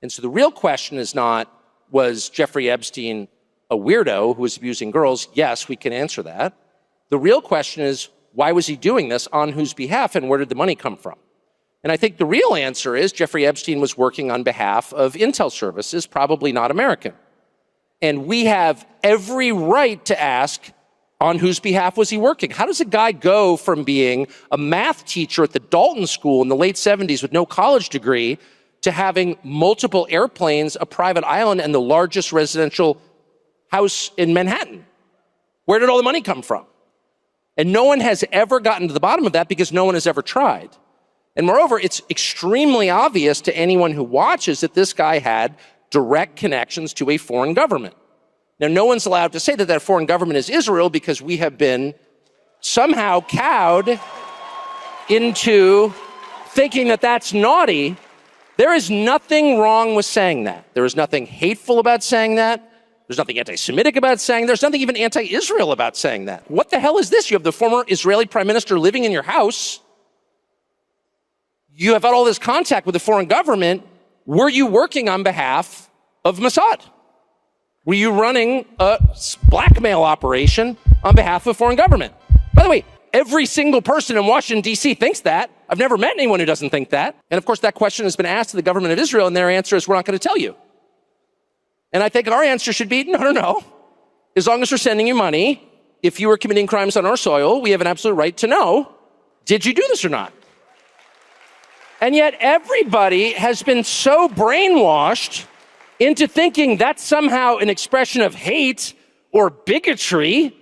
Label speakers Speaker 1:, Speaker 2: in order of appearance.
Speaker 1: And so the real question is not, was Jeffrey Epstein a weirdo who was abusing girls? Yes, we can answer that. The real question is, why was he doing this, on whose behalf, and where did the money come from? And I think the real answer is Jeffrey Epstein was working on behalf of intel services, probably not American. And we have every right to ask, on whose behalf was he working? How does a guy go from being a math teacher at the Dalton School in the late 70s with no college degree to having multiple airplanes, a private island, and the largest residential house in Manhattan? Where did all the money come from? And no one has ever gotten to the bottom of that because no one has ever tried. And moreover, it's extremely obvious to anyone who watches that this guy had direct connections to a foreign government. Now, no one's allowed to say that that foreign government is Israel because we have been somehow cowed into thinking that that's naughty. There is nothing wrong with saying that. There is nothing hateful about saying that. There's nothing anti-Semitic about saying that. There's nothing even anti-Israel about saying that. What the hell is this? You have the former Israeli prime minister living in your house. You have had all this contact with the foreign government. Were you working on behalf of Mossad? Were you running a blackmail operation on behalf of a foreign government? By the way, every single person in Washington, D.C. thinks that. I've never met anyone who doesn't think that. And of course, that question has been asked to the government of Israel, and their answer is, we're not going to tell you. And I think our answer should be, no. As long as we're sending you money, if you were committing crimes on our soil, we have an absolute right to know, did you do this or not? And yet everybody has been so brainwashed into thinking that's somehow an expression of hate or bigotry